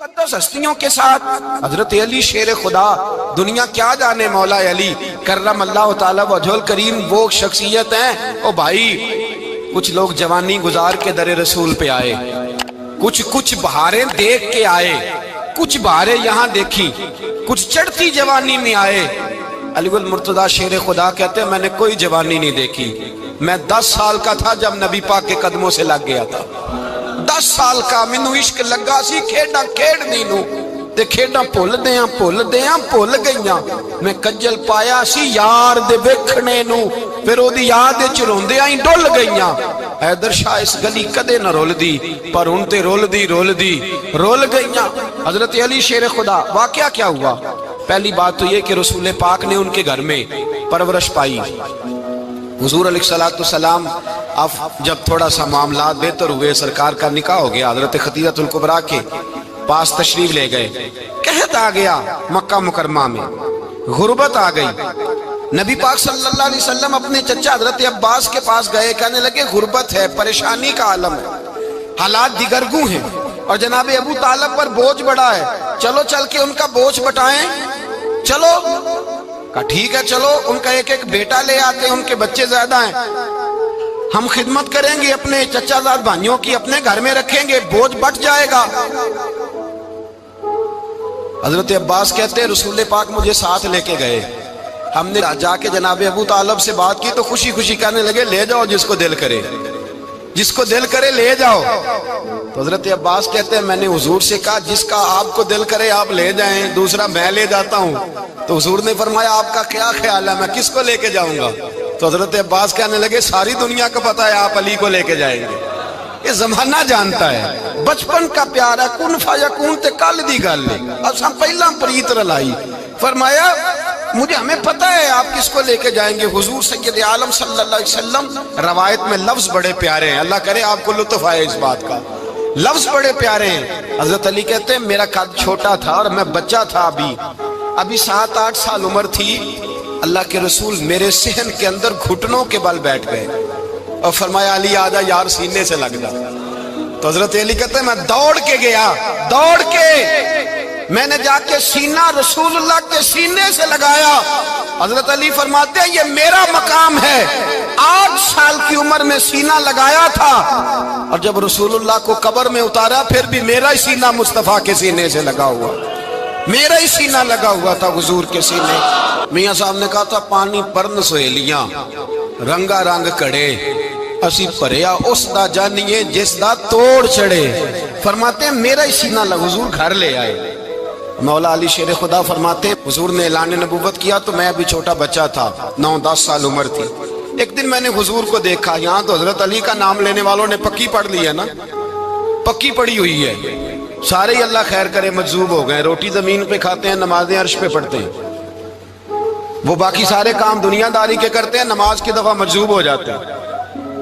مقدس ہستیوں کے ساتھ حضرت علی شیر خدا، دنیا کیا جانے مولا علی کرم اللہ تعالی وجہ الکریم، وہ شخصیت ہیں۔ او بھائی، کچھ لوگ جوانی گزار کے در رسول پہ آئے، کچھ بہاریں دیکھ کے آئے، کچھ بہاریں یہاں دیکھی، کچھ چڑھتی جوانی میں آئے۔ علی المرتضیٰ شیر خدا کہتے ہیں میں نے کوئی جوانی نہیں دیکھی، میں 10 سال کا تھا جب نبی پاک کے قدموں سے لگ گیا تھا۔ 10 سال کا مینوں عشق لگا سی، کھیڈاں کھیڈنی نو تے کھیڈاں بھول گئیاں، میں کجل پایا سی یار دے ویکھنے نو، پھر او دی یاد وچ روندیاں ہی ڈل گئیاں۔ حیدر شاہ اس گلی کدے نہ رول دی، پر ہن تے رول گئیاں۔ حضرت علی شیر خدا، واقعہ کیا ہوا؟ پہلی بات تو یہ کہ رسول پاک نے ان کے گھر میں پرورش پائی۔ حضور علیہ السلام اب جب تھوڑا سا معاملات بہتر ہوئے، سرکار کا نکاح ہو گیا، حضرت خدیجہ الکبریٰ کے پاس تشریف لے گئے۔ قحط آ گیا مکہ مکرمہ میں، غربت آ گئی۔ نبی پاک صلی اللہ علیہ وسلم اپنے چچا حضرت عباس کے پاس گئے، کہنے لگے غربت ہے، پریشانی کا عالم ہے، حالات دیگرگوں ہیں، اور جناب ابو طالب پر بوجھ بڑا ہے، چلو چل کے ان کا بوجھ بٹائیں۔ چلو کہا ٹھیک ہے، چلو ان کا ایک بیٹا لے آتے ہیں، ان کے بچے زیادہ ہیں، ہم خدمت کریں گے اپنے چچا زاد بھائیوں کی، اپنے گھر میں رکھیں گے، بوجھ بٹ جائے گا۔ حضرت عباس کہتے ہیں رسول پاک مجھے ساتھ لے کے گئے، ہم نے جا کے جناب ابو طالب سے بات کی تو خوشی خوشی کہنے لگے لے جاؤ جس کو دل کرے لے جاؤ۔ تو حضرت عباس کہتے ہیں میں نے حضور سے کہا جس کا آپ کو دل کرے آپ لے جائیں، دوسرا میں لے جاتا ہوں۔ تو حضور نے فرمایا آپ کا کیا خیال ہے، میں کس کو لے کے جاؤں گا؟ تو حضرت عباس کہنے لگے ساری دنیا کو پتا ہے آپ علی کو لے کے جائیں گے، یہ زمانہ جانتا ہے، بچپن کا پیار ہے، کن فیکون تے کل دی گل ہے، اب ہم پہلا پریت رلائی۔ فرمایا ہمیں پتہ ہے آپ کس کو لے کے جائیں گے، حضور سید عالم صلی اللہ علیہ وسلم۔ روایت میں لفظ بڑے پیارے ہیں، اللہ کرے آپ کو لطف آئے اس بات کا، لفظ بڑے پیارے ہیں۔ حضرت علی کہتے ہیں میرا قد چھوٹا تھا اور میں بچہ تھا، ابھی 7-8 سال عمر تھی، اللہ کے رسول میرے صحن کے اندر گھٹنوں کے بل بیٹھ گئے اور فرمایا علی آجا یار سینے سے لگ جا۔ تو حضرت علی کہتے ہیں میں دوڑ کے گیا، میں نے جا کے سینہ رسول اللہ کے سینے سے لگایا۔ حضرت علی فرماتے ہیں یہ میرا مقام ہے، 8 سال کی عمر میں سینہ لگایا تھا، اور جب رسول اللہ کو قبر میں اتارا پھر بھی میرا ہی سینہ مصطفیٰ کے سینے سے لگا ہوا، میرا ہی سینہ لگا ہوا تھا حضور کے سینے۔ میاں صاحب نے کہا تھا پانی پرن سہیلیاں رنگا رنگ کڑے، اسی پریا اس دا جانیے جس دا توڑ چڑے۔ فرماتے ہیں میرا ہی سینہ لگا، حضور گھر لے آئے۔ مولا علی شیر خدا فرماتے حضور نے اعلان نبوت کیا تو میں ابھی چھوٹا بچہ تھا، 9-10 سال عمر تھی۔ ایک دن میں نے حضور کو دیکھا، یہاں تو حضرت علی کا نام لینے والوں نے پکی پڑھ لی ہے نا، پکی پڑھی ہوئی ہے، سارے ہی اللہ خیر کرے مجذوب ہو گئے، روٹی زمین پہ کھاتے ہیں، نمازیں عرش پہ پڑھتے ہیں، وہ باقی سارے کام دنیا داری کے کرتے ہیں، نماز کی دفعہ مجذوب ہو جاتے ہیں،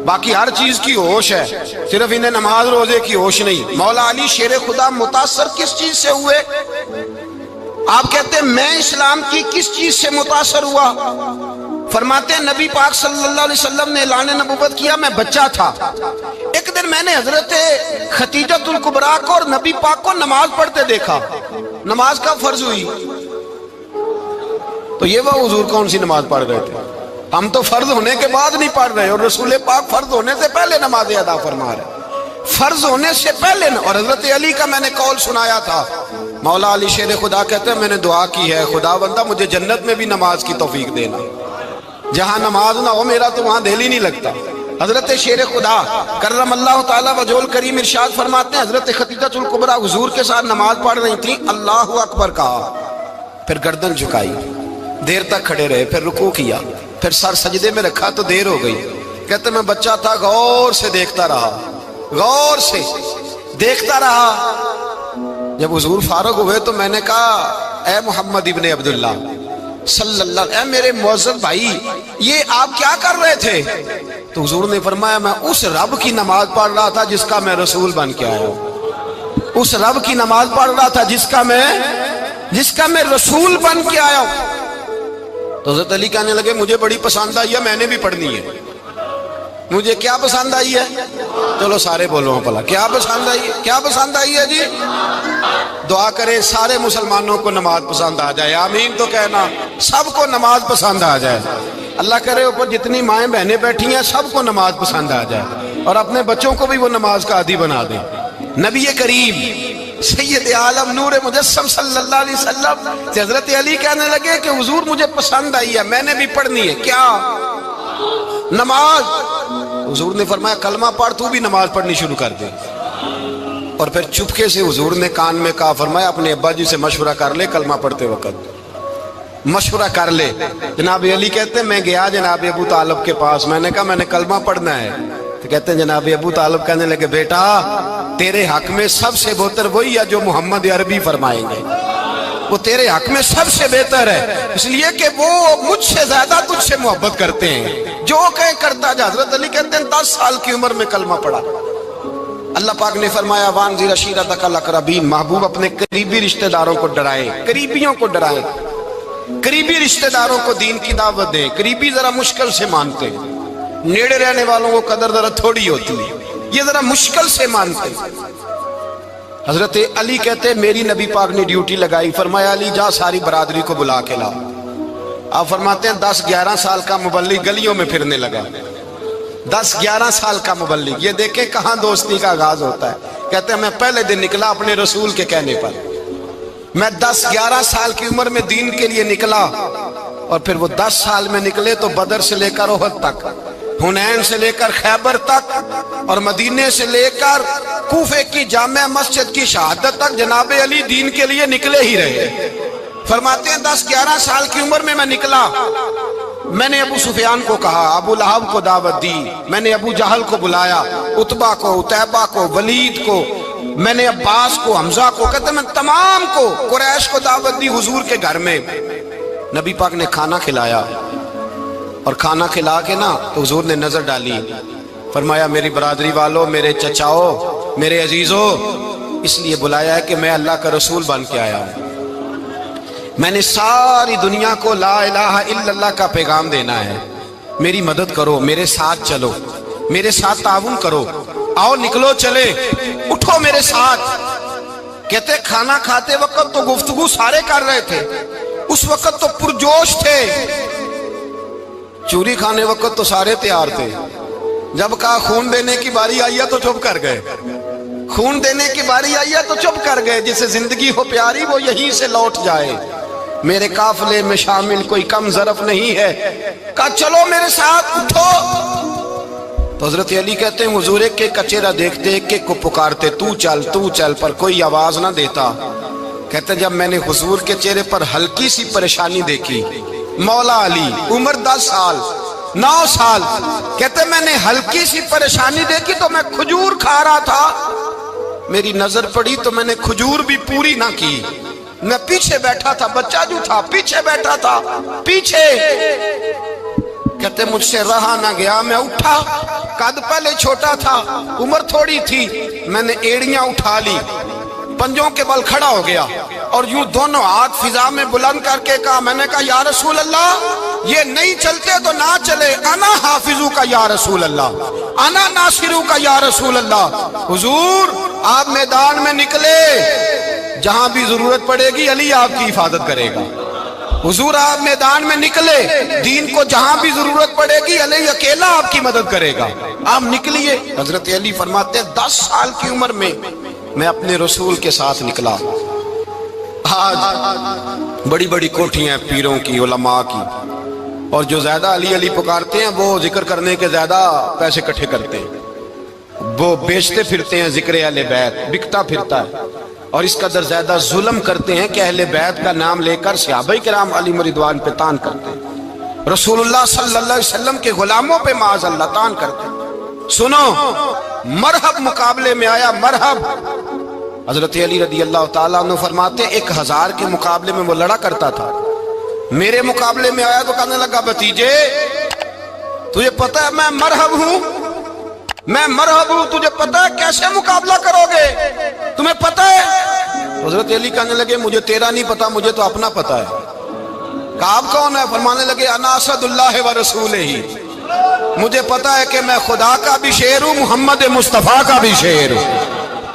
باقی ہر چیز کی ہوش ہے، صرف انہیں نماز روزے کی ہوش نہیں۔ مولا علی شیر خدا متاثر کس چیز سے ہوئے؟ آپ کہتے ہیں میں اسلام کی کس چیز سے متاثر ہوا؟ فرماتے ہیں نبی پاک صلی اللہ علیہ وسلم نے اعلان نبوت کیا، میں بچہ تھا، ایک دن میں نے حضرت خدیجہ الکبریٰ کو اور نبی پاک کو نماز پڑھتے دیکھا۔ نماز کب فرض ہوئی؟ تو یہ وہ حضور کون سی نماز پڑھ رہے تھے؟ ہم تو فرض ہونے کے بعد نہیں پڑھ رہے، اور رسول پاک فرض ہونے سے پہلے نماز ادا فرما رہے، فرض ہونے سے پہلے۔ اور حضرت علی کا میں نے قول سنایا تھا، مولا علی شیر خدا کہتے ہیں میں نے دعا کی ہے خدا بندہ مجھے جنت میں بھی نماز کی توفیق دینا، جہاں نماز نہ ہو میرا تو وہاں دل ہی نہیں لگتا۔ حضرت شیر خدا کرم اللہ تعالی وجہ الکریم ارشاد فرماتے ہیں حضرت خدیجہ الکبریٰ حضور کے ساتھ نماز پڑھ رہی تھی، اللہ اکبر کہا، پھر گردن جھکائی، دیر تک کھڑے رہے، پھر رکوع کیا، پھر سر سجدے میں رکھا تو دیر ہو گئی۔ کہتے میں بچہ تھا، غور سے دیکھتا رہا، جب حضور فارغ ہوئے تو میں نے کہا اے محمد ابن عبداللہ صلی اللہ علیہ، اے میرے معزز بھائی یہ آپ کیا کر رہے تھے؟ تو حضور نے فرمایا میں اس رب کی نماز پڑھ رہا تھا جس کا میں رسول بن کے آیا ہوں، اس رب کی نماز پڑھ رہا تھا جس کا میں رسول بن کے آیا ہوں۔ تو حضرت علی کہنے لگے مجھے بڑی پسند آئی ہے، میں نے بھی پڑھنی ہے۔ مجھے کیا پسند آئی ہے؟ چلو سارے بولو بھلا کیا پسند آئی ہے؟ کیا پسند آئی ہے جی؟ دعا کرے سارے مسلمانوں کو نماز پسند آ جائے، آمین تو کہنا، سب کو نماز پسند آ جائے۔ اللہ کرے اوپر جتنی مائیں بہنیں بیٹھی ہیں سب کو نماز پسند آ جائے، اور اپنے بچوں کو بھی وہ نماز کا عادی بنا دیں۔ نبی کریم سید عالم نور مجسم صلی اللہ علیہ وسلم سے حضرت علی کہنے لگے کہ حضور مجھے پسند آئی ہے، میں نے بھی پڑھنی ہے۔ کیا؟ نماز۔ حضور نے فرمایا کلمہ پڑھ، تو بھی نماز پڑھنی شروع کر دے۔ اور پھر چپکے سے حضور نے کان میں کہا، فرمایا اپنے ابا جی سے مشورہ کر لے کلمہ پڑھتے وقت، مشورہ کر لے۔ جناب علی کہتے ہیں میں گیا جناب ابو طالب کے پاس، میں نے کہا میں نے کلمہ پڑھنا ہے، تو کہتے ہیں جناب ابو طالب کہنے لگے بیٹا تیرے حق میں سب سے بہتر وہی ہے جو محمد عربی فرمائیں گے، وہ تیرے حق میں سب سے بہتر ہے، اس لیے کہ وہ مجھ سے زیادہ تجھ سے محبت کرتے ہیں، جو کہے کرتا جا۔ حضرت علی کہتے ہیں 10 سال کی عمر میں کلمہ پڑھا۔ اللہ پاک نے فرمایا وانذر عشیرتک الاقربین، محبوب اپنے قریبی رشتہ داروں کو ڈرائیں، قریبیوں کو ڈرائیں، قریبی رشتہ داروں کو دین کی دعوت دیں۔ قریبی ذرا مشکل سے مانتے ہیں، نیڑے رہنے والوں کو قدر ذرا تھوڑی ہوتی ہے، یہ ذرا مشکل سے مانتے ہیں۔ حضرت علی کہتے ہیں میری نبی پاک نے ڈیوٹی لگائی، فرمایا علی جا ساری برادری کو بلا کے لا۔ آپ فرماتے ہیں 10-11 سال کا مبلغ گلیوں میں پھرنے لگا، 10-11 سال کا مبلغ، یہ دیکھیں کہاں دوستی کا آغاز ہوتا ہے۔ کہتے ہیں میں پہلے دن نکلا اپنے رسول کے کہنے پر، میں 10-11 سال کی عمر میں دین کے لیے نکلا، اور پھر وہ 10 سال میں نکلے تو بدر سے لے کر احد تک، حنین سے لے کر خیبر تک، اور مدینے سے لے کر کوفے کی جامع مسجد کی شہادت تک جناب علی دین کے لیے نکلے ہی رہے۔ فرماتے ہیں 10-11 سال کی عمر میں نکلا، میں نے ابو سفیان کو کہا، ابو لہب کو دعوت دی، میں نے ابو جہل کو بلایا، عتبہ کو، عتیبہ کو، ولید کو، میں نے عباس کو، حمزہ کو، کہتے میں تمام کو، قریش کو دعوت دی حضور کے گھر میں۔ نبی پاک نے کھانا کھلایا، اور کھانا کھلا کے نا تو حضور نے نظر ڈالی، فرمایا میری برادری والوں، میرے چچاؤ، میرے عزیزوں، اس لیے بلایا ہے کہ میں اللہ کا رسول بن کے آیا ہوں، میں نے ساری دنیا کو لا الہ الا اللہ کا پیغام دینا ہے، میری مدد کرو، میرے ساتھ چلو، میرے ساتھ تعاون کرو، آؤ نکلو چلے، اٹھو میرے ساتھ۔ کہتے کھانا کھاتے وقت تو گفتگو سارے کر رہے تھے، اس وقت تو پرجوش تھے، چوری کھانے وقت تو سارے تیار تھے، جب کہا خون دینے کی باری آئی ہے تو چپ کر گئے، خون دینے کی باری آئی ہے تو چپ کر گئے، جسے زندگی ہو پیاری وہ یہیں سے لوٹ جائے، میرے قافلے میں شامل کوئی کم ظرف نہیں ہے، کہا چلو میرے ساتھ اٹھو۔ تو حضرت علی کہتے ہیں حضور ایک کا چہرہ دیکھتے ایک کو پکارتے تو چل، پر کوئی آواز نہ دیتا۔ کہتے ہیں جب میں نے حضور کے چہرے پر ہلکی سی پریشانی دیکھی، مولا علی عمر 10 سال 9 سال، کہتے میں نے ہلکی سی پریشانی دیکھی تو میں کھجور کھا رہا تھا، میری نظر پڑی تو میں نے کھجور بھی پوری نہ کی، میں پیچھے بیٹھا تھا، بچہ جو تھا پیچھے بیٹھا تھا، پیچھے۔ کہتے مجھ سے رہا نہ گیا، میں اٹھا، قد پہلے چھوٹا تھا، عمر تھوڑی تھی، میں نے ایڑیاں اٹھا لی، پنجوں کے بل کھڑا ہو گیا، اور یوں دونوں ہاتھ فضا میں بلند کر کے کہا، میں نے کہا یا رسول اللہ یہ نہیں چلتے تو نہ چلے، انا حافظو کا یا رسول اللہ، انا ناصرو کا یا رسول اللہ۔ حضور آپ میدان میں نکلے، جہاں بھی ضرورت پڑے گی علی آپ کی حفاظت کرے گا، حضور آپ میدان میں نکلے، دین کو جہاں بھی ضرورت پڑے گی علی اکیلا آپ کی مدد کرے گا، آپ نکلیے۔ حضرت علی فرماتے 10 سال کی عمر میں میں اپنے رسول کے ساتھ نکلا۔ آج بڑی بڑی کوٹھیاں پیروں کی، علماء کی، اور جو زیادہ علی علی پکارتے ہیں وہ ذکر کرنے کے زیادہ پیسے اکٹھے کرتے ہیں، وہ بیچتے پھرتے ہیں ذکر اہل بیت، بکتا پھرتا ہے، اور اس قدر زیادہ ظلم کرتے ہیں کہ اہل بیت کا نام لے کر صحابہ کرام علی رضوان پہ تان کرتے ہیں، رسول اللہ صلی اللہ علیہ وسلم کے غلاموں پہ معاذ اللہ تان کرتے ہیں۔ سنو مرحب مقابلے میں آیا، مرحب۔ حضرت علی رضی اللہ تعالیٰ عنہ فرماتے 1000 کے مقابلے میں وہ لڑا کرتا تھا، میرے مقابلے میں آیا تو کہنے لگا بھتیجے تجھے پتہ ہے میں مرحب ہوں، میں مرحب ہوں، تجھے پتہ ہے کیسے مقابلہ کرو گے، تمہیں پتہ ہے؟ حضرت علی کہنے لگے مجھے تیرا نہیں پتا، مجھے تو اپنا پتہ ہے۔ کہا آپ کون ہے؟ فرمانے لگے انا اسد اللہ و رسولہ، مجھے پتا ہے کہ میں خدا کا بھی شیر ہوں، محمد مصطفیٰ کا بھی شیر ہوں۔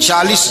40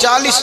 40।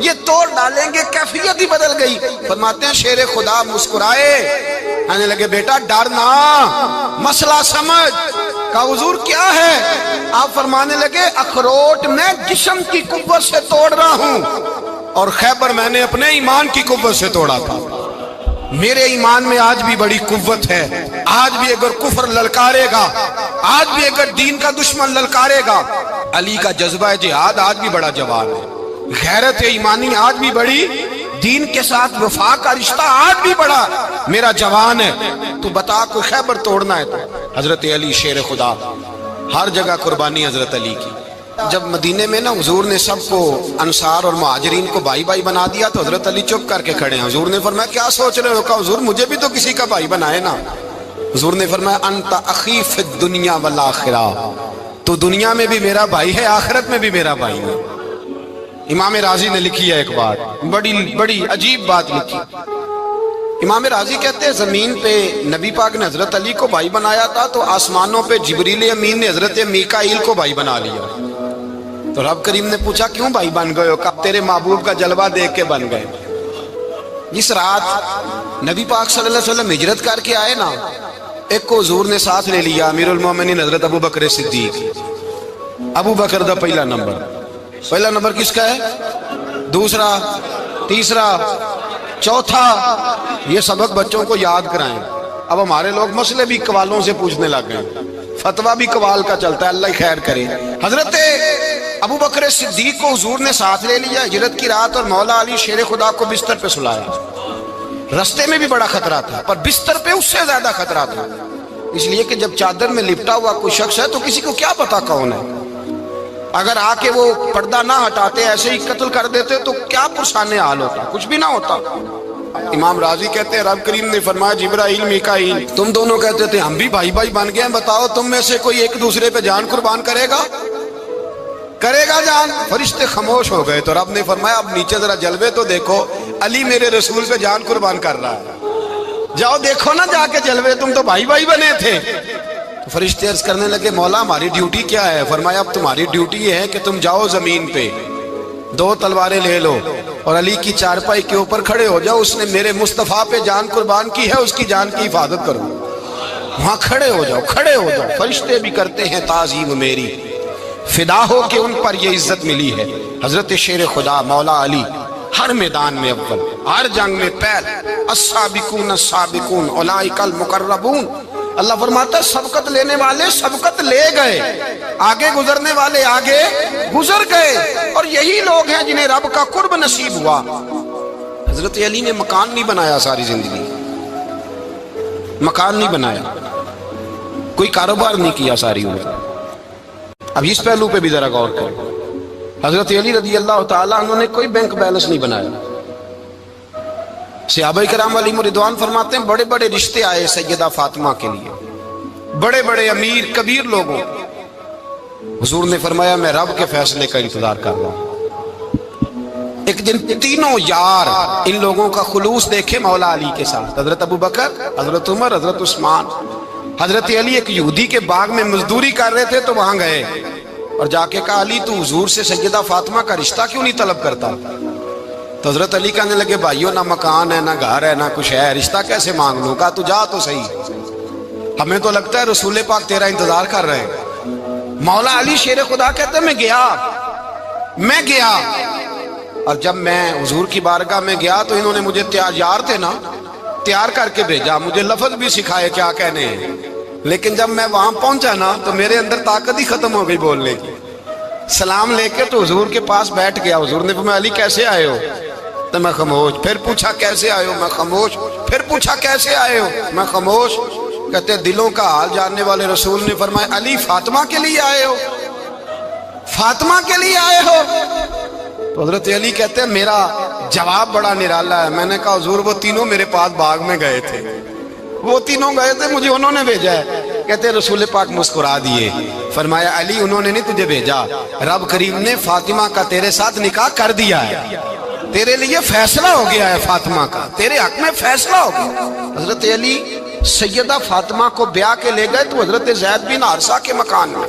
یہ توڑ ڈالیں گے، کیفیت ہی بدل گئی۔ فرماتے ہیں شیر خدا مسکرائے، کہنے لگے بیٹا ڈرنا، مسئلہ سمجھ۔ کہا حضور کیا ہے؟ آپ فرمانے لگے اخروٹ میں جسم کی قوت سے توڑ رہا ہوں، اور خیبر میں نے اپنے ایمان کی قوت سے توڑا تھا۔ میرے ایمان میں آج بھی بڑی قوت ہے، آج بھی اگر کفر للکارے گا، آج بھی اگر دین کا دشمن للکارے گا، علی کا جذبہ جہاد آج بھی بڑا جوان ہے، غیرت ایمانی آج بھی بڑی، دین کے ساتھ وفا کا رشتہ آج بھی بڑا میرا جوان ہے۔ تو بتا کوئی خیبر توڑنا ہے تو حضرت علی شیر خدا، ہر جگہ قربانی حضرت علی کی۔ جب مدینے میں نا حضور نے سب کو انصار اور مہاجرین کو بھائی بھائی بنا دیا تو حضرت علی چپ کر کے کھڑے ہیں۔ حضور نے فرمایا کیا سوچ رہے ہو؟ کہا حضور مجھے بھی تو کسی کا بھائی بنائے نا۔ حضور نے فرمایا انت اخی فی الدنیا والآخرہ، تو دنیا میں بھی میرا بھائی ہے، آخرت میں بھی میرا بھائی ہے۔ امام راضی نے لکھی ہے ایک بات، بڑی عجیب بات لکھی۔ امام راضی کہتے ہیں زمین پہ نبی پاک نے حضرت علی کو بھائی بنایا تھا تو آسمانوں پہ جبریل امین نے حضرت میکائیل کو بھائی بنا لیا۔ تو رب کریم نے پوچھا کیوں بھائی بن گئے ہو؟ کہا تیرے محبوب کا جلوہ دیکھ کے بن گئے۔ جس رات نبی پاک صلی اللہ علیہ وسلم ہجرت کر کے آئے نا، ایک کو حضور نے ساتھ لے لیا، امیر المومنین حضرت ابو بکر صدیق۔ ابو بکر دا پہلا نمبر کس کا ہے؟ دوسرا، تیسرا، چوتھا۔ یہ سبق بچوں کو یاد کرائیں۔ اب ہمارے لوگ مسئلے بھی قوالوں سے پوچھنے لگ گئے، فتویٰ بھی قوال کا چلتا ہے، اللہ خیر کرے۔ حضرت ابو بکر صدیق کو حضور نے ساتھ لے لیا ہجرت کی رات، اور مولا علی شیر خدا کو بستر پہ سلایا۔ رستے میں بھی بڑا خطرہ تھا، پر بستر پہ اس سے زیادہ خطرہ تھا، اس لیے کہ جب چادر میں لپٹا ہوا کوئی شخص ہے تو کسی کو کیا پتا کون ہے۔ اگر آ کے وہ پردہ نہ ہٹاتے، ایسے ہی قتل کر دیتے تو کیا پرسانے حال ہوتا، کچھ بھی نہ ہوتا۔ امام راضی کہتے ہیں رب کریم نے فرمایا جبرائیل میکائیل تم دونوں کہتے تھے ہم بھی بھائی بھائی بن گئے ہیں، بتاؤ تم میں سے کوئی ایک دوسرے پہ جان قربان کرے گا جان؟ فرشتے خاموش ہو گئے۔ تو رب نے فرمایا اب نیچے ذرا جلوے تو دیکھو، علی میرے رسول پہ جان قربان کر رہا ہے، جاؤ دیکھو نا جا کے جلوے، تم تو بھائی بھائی بنے تھے۔ تو فرشتے عرض کرنے لگے مولا ہماری ڈیوٹی کیا ہے؟ فرمایا اب تمہاری ڈیوٹی یہ ہے کہ تم جاؤ زمین پہ، 2 تلواریں لے لو اور علی کی چارپائی کے اوپر کھڑے ہو جاؤ، اس نے میرے مصطفیٰ پہ جان قربان کی ہے، اس کی جان کی حفاظت کرو۔ وہاں کھڑے ہو جاؤ۔ فرشتے بھی کرتے ہیں تعظیم میری، فدا ہو کہ ان پر یہ عزت ملی ہے۔ حضرت شیر خدا مولا علی ہر میدان میں اول، ہر جنگ میں پہل، السابقون السابقون اولئک المقربون۔ اللہ فرماتا ہے سبقت لینے والے سبقت لے گئے، آگے گزرنے والے آگے گزر گئے، اور یہی لوگ ہیں جنہیں رب کا قرب نصیب ہوا۔ حضرت علی نے مکان نہیں بنایا، ساری زندگی مکان نہیں بنایا، کوئی کاروبار نہیں کیا ساری عمر۔ اب اس پہلو پہ بھی ذرا غور کریں، حضرت علی رضی اللہ تعالیٰ انہوں نے کوئی بینک بیلنس نہیں بنایا۔ صحابہ کرام علیہم رضوان فرماتے ہیں بڑے بڑے رشتے آئے سیدہ فاطمہ کے لیے، بڑے بڑے امیر کبیر لوگوں، حضور نے فرمایا میں رب کے فیصلے کا انتظار کر رہا ہوں۔ ایک دن تینوں یار ان لوگوں کا خلوص دیکھے مولا علی کے ساتھ، حضرت ابو بکر، حضرت عمر، حضرت عثمان۔ حضرت علی ایک یہودی کے باغ میں مزدوری کر رہے تھے تو وہاں گئے اور جا کے کہا علی تو حضور سے سیدہ فاطمہ کا رشتہ کیوں نہیں طلب کرتا؟ تو حضرت علی کہنے لگے بھائیو نہ مکان ہے، نہ گھر ہے، نہ کچھ ہے، رشتہ کیسے مانگ لوں؟ کہا تو جا تو صحیح، ہمیں تو لگتا ہے رسول پاک تیرا انتظار کر رہے ہیں۔ مولا علی شیر خدا کہتے ہیں میں گیا اور جب میں حضور کی بارگاہ میں گیا تو انہوں نے مجھے یار تھے نا، تیار کر کے بھیجا، مجھے لفظ بھی سکھائے کیا کہنے ہیں، لیکن جب میں وہاں پہنچا نا تو میرے اندر طاقت ہی ختم ہو گئی بولنے کی۔ سلام لے کے تو حضور کے پاس بیٹھ گیا، حضور نے فرمایا علی کیسے آئے ہو؟ تو میں خاموش، پھر پوچھا کیسے آئے ہو؟ میں خاموش، پھر پوچھا کیسے آئے ہو؟ میں خاموش۔ کہتے دلوں کا حال جاننے والے رسول نے فرمایا علی فاطمہ کے لیے آئے ہو؟ فاطمہ کے لیے آئے ہو؟ تو حضرت علی کہتے ہیں میرا جواب بڑا نرالا ہے۔ میں نے کہا حضور وہ تینوں میرے پاس باغ میں گئے تھے، وہ تینوں گئے تھے، مجھے انہوں نے بھیجا ہے۔ کہتے ہیں رسول پاک مسکرا دیے، فرمایا علی انہوں نے نہیں تجھے بھیجا، رب کریم نے فاطمہ کا تیرے ساتھ نکاح کر دیا ہے، تیرے لیے فیصلہ ہو گیا ہے، فاطمہ کا تیرے حق میں فیصلہ ہو گیا۔ حضرت علی سیدہ فاطمہ کو بیاہ کے لے گئے تو حضرت زید بن حارثہ کے مکان میں،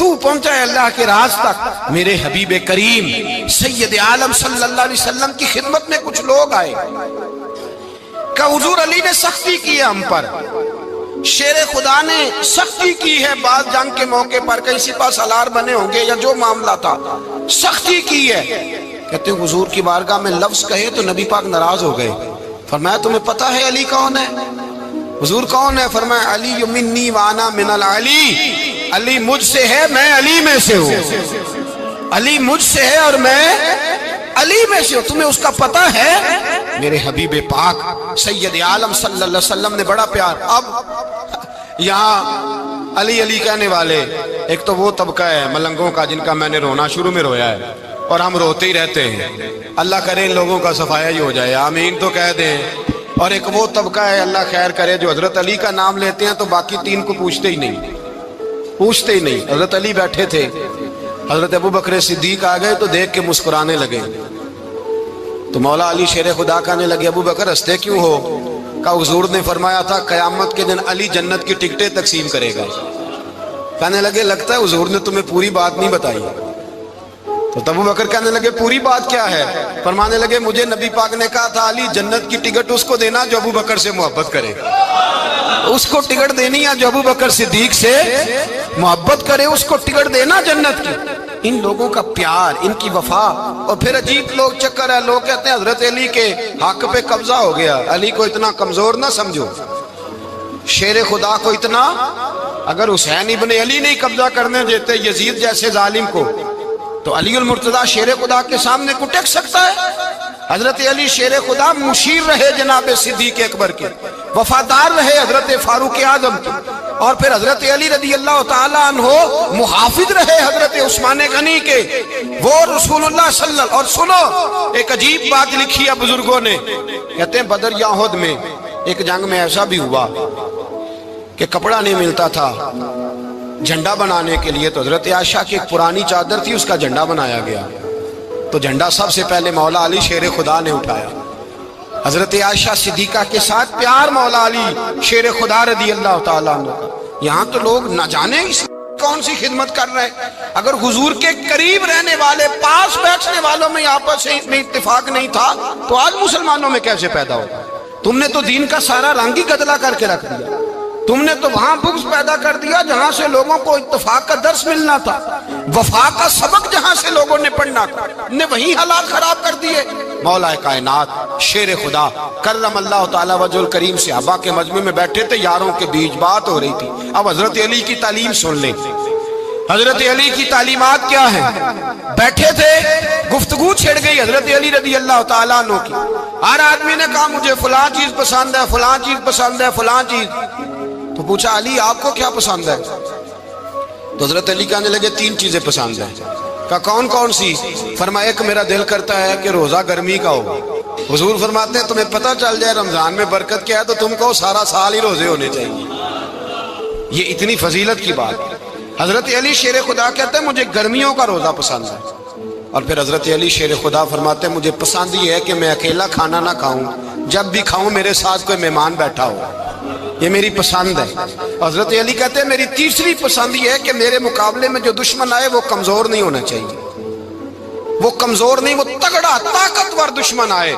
تو پہنچا ہے اللہ کے راز تک۔ میرے حبیب کریم سید عالم صلی اللہ علیہ وسلم کی خدمت میں کچھ لوگ آئے کہ حضور علی نے سختی کی ہے ہم پر، شیر خدا نے سختی کی ہے، بعض جنگ کے موقع پر کہیں سپاہ سالار بنے ہوں گے یا جو معاملہ تھا سختی کی ہے۔ کہتے ہیں حضور کی بارگاہ میں لفظ کہے تو نبی پاک ناراض ہو گئے۔ فرمایا تمہیں پتہ ہے علی کون ہے؟ حضور کون ہے؟ فرمایا علی منی وانا من العلی، علی مجھ سے ہے میں علی میں سے ہوں، علی مجھ سے ہے اور میں علی میں سے ہوں، تمہیں اس کا پتہ ہے؟ میرے حبیب پاک سید عالم صلی اللہ علیہ وسلم نے بڑا پیار۔ اب یہاں علی علی کہنے والے ایک تو وہ طبقہ ہے ملنگوں کا جن کا میں نے رونا شروع میں رویا ہے اور ہم روتے ہی رہتے ہیں، اللہ کرے ان لوگوں کا صفایا ہی ہو جائے، آمین تو کہہ دیں۔ اور ایک وہ طبقہ ہے اللہ خیر کرے جو حضرت علی کا نام لیتے ہیں تو باقی تین کو پوچھتے ہی نہیں، پوچھتے ہی نہیں۔ حضرت علی بیٹھے تھے، حضرت ابو بکر صدیق آ گئے تو دیکھ کے مسکرانے لگے، تو مولا علی شیر خدا کہنے لگے ابو بکر ہنستے کیوں ہو؟ کہ حضور نے فرمایا تھا قیامت کے دن علی جنت کی ٹکٹیں تقسیم کرے گا۔ کہنے لگے لگتا ہے حضور نے تمہیں پوری بات نہیں بتائی۔ تو ابو بکر کہنے لگے پوری بات کیا ہے؟ فرمانے لگے مجھے نبی پاک نے کہا تھا علی جنت کی ٹکٹ اس کو دینا جو ابو بکر سے محبت کرے، اس کو ٹکٹ دینی ہے جو ابو بکر صدیق سے محبت کرے، اس کو ٹکٹ دینا جنت کی۔ ان لوگوں کا پیار، ان کی وفا۔ اور پھر عجیب لوگ چکر ہے، لوگ کہتے ہیں حضرت علی کے حق پہ قبضہ ہو گیا، علی کو اتنا کمزور نہ سمجھو، شیر خدا کو اتنا، اگر حسین ابن علی نہیں قبضہ کرنے دیتے یزید جیسے ظالم کو تو علی المرتضیٰ شیر خدا کے سامنے کو ٹک سکتا ہے؟ حضرت علی شیر خدا مشیر رہے جناب صدیق اکبر کے، وفادار رہے حضرت فاروق اعظم کے، اور پھر حضرت علی رضی اللہ تعالیٰ عنہ محافظ رہے حضرت عثمان غنی کے، وہ رسول اللہ صلی اللہ۔ اور سنو ایک عجیب بات لکھی ہے بزرگوں نے، کہتے ہیں بدر یا احد میں ایک جنگ میں ایسا بھی ہوا کہ کپڑا نہیں ملتا تھا جھنڈا بنانے کے لیے، تو حضرت عائشہ کی ایک پرانی چادر تھی اس کا جھنڈا بنایا گیا، تو جھنڈا سب سے پہلے مولا علی شیر خدا نے اٹھایا۔ حضرت عائشہ صدیقہ کے ساتھ پیار مولا علی شیر خدا رضی اللہ تعالیٰ عنہ کا۔ یہاں تو لوگ نہ جانے کون سی خدمت کر رہے ہیں۔ اگر حضور کے قریب رہنے والے پاس بیٹھنے والوں میں آپس میں اتفاق نہیں تھا تو آج مسلمانوں میں کیسے پیدا ہوگا؟ تم نے تو دین کا سارا رنگ ہی گدلا کر کے رکھ دیا، تم نے تو وہاں بغض پیدا کر دیا جہاں سے لوگوں کو اتفاق کا درس ملنا تھا، وفا کا سبق جہاں سے لوگوں نے پڑھنا تھا، نے وہی حالات خراب کر دیے۔ مولا کائنات شیر خدا کرم اللہ تعالی وجہ الکریم صحابہ کے مجمع میں بیٹھے تھے، یاروں کے بیچ بات ہو رہی تھی۔ اب حضرت علی کی تعلیم سن لیں، حضرت علی کی تعلیمات کیا ہیں؟ بیٹھے تھے، گفتگو چھڑ گئی حضرت علی رضی اللہ تعالیٰ عنہ کی۔ ہر آدمی نے کہا مجھے فلاں چیز پسند ہے، فلاں چیز پسند ہے، فلاں چیز۔ تو پوچھا علی آپ کو کیا پسند ہے؟ تو حضرت علی کہنے لگے تین چیزیں پسند ہیں۔ کہا کون کون سی؟ فرمایا ایک میرا دل کرتا ہے کہ روزہ گرمی کا ہو۔ حضور فرماتے ہیں تمہیں پتہ چل جائے رمضان میں برکت کیا ہے تو تم کو سارا سال ہی روزے ہونے چاہیے۔ یہ اتنی فضیلت کی بات۔ حضرت علی شیر خدا کہتے ہیں مجھے گرمیوں کا روزہ پسند ہے۔ اور پھر حضرت علی شیر خدا فرماتے ہیں مجھے پسند یہ ہے کہ میں اکیلا کھانا نہ کھاؤں، جب بھی کھاؤں میرے ساتھ کوئی مہمان بیٹھا ہو، یہ میری پسند ہے۔ حضرت علی کہتے ہیں میری تیسری پسند یہ ہے کہ میرے مقابلے میں جو دشمن آئے وہ کمزور نہیں ہونا چاہیے، وہ کمزور نہیں، وہ تگڑا طاقتور دشمن آئے۔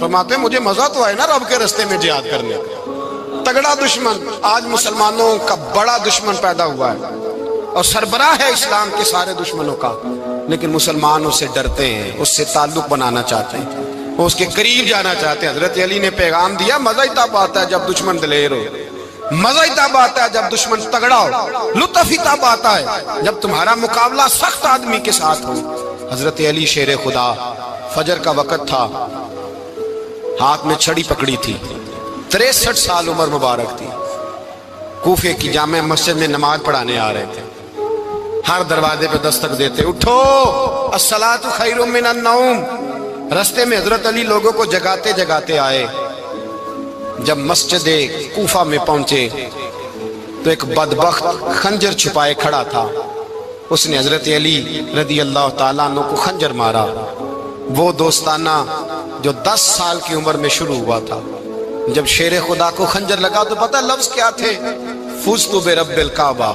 فرماتے ہیں مجھے مزہ تو آئے نا رب کے رستے میں جہاد کرنے کا، تگڑا دشمن۔ آج مسلمانوں کا بڑا دشمن پیدا ہوا ہے اور سربراہ ہے اسلام کے سارے دشمنوں کا، لیکن مسلمان اس سے ڈرتے ہیں، اس سے تعلق بنانا چاہتے ہیں، وہ اس کے قریب جانا چاہتے ہیں۔ حضرت علی نے پیغام دیا مزہ ہی تب آتا ہے جب دشمن دلیر ہو، مزہ ہی تب آتا ہے جب دشمن تگڑا ہو، لطف ہی تب آتا ہے جب تمہارا مقابلہ سخت آدمی کے ساتھ ہو۔ حضرت علی شیر خدا، فجر کا وقت تھا، ہاتھ میں چھڑی پکڑی تھی، 63 سال عمر مبارک تھی، کوفے کی جامع مسجد میں نماز پڑھانے آ رہے تھے۔ ہر دروازے پہ دستک دیتے اٹھو الصلاۃ خیر من النوم۔ رستے میں حضرت علی لوگوں کو جگاتے جگاتے آئے۔ جب مسجد کوفہ میں پہنچے تو ایک بدبخت خنجر چھپائے کھڑا تھا، اس نے حضرت علی رضی اللہ تعالیٰ عنہ کو خنجر مارا۔ وہ دوستانہ جو 10 سال کی عمر میں شروع ہوا تھا، جب شیر خدا کو خنجر لگا تو پتہ لفظ کیا تھے؟ فزت برب الکعبہ،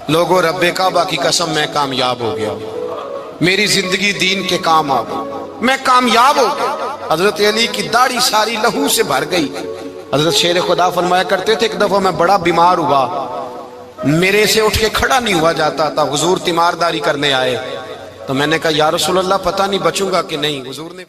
لوگوں رب کعبہ کی قسم میں کامیاب ہو گیا، میری زندگی دین کے کام آ گئی، میں کامیاب ہو گیا۔ حضرت علی کی داڑھی ساری لہو سے بھر گئی۔ حضرت شیر خدا فرمایا کرتے تھے ایک دفعہ میں بڑا بیمار ہوا، میرے سے اٹھ کے کھڑا نہیں ہوا جاتا تھا، حضور تیمارداری کرنے آئے تو میں نے کہا یا رسول اللہ پتہ نہیں بچوں گا کہ نہیں۔ حضور نے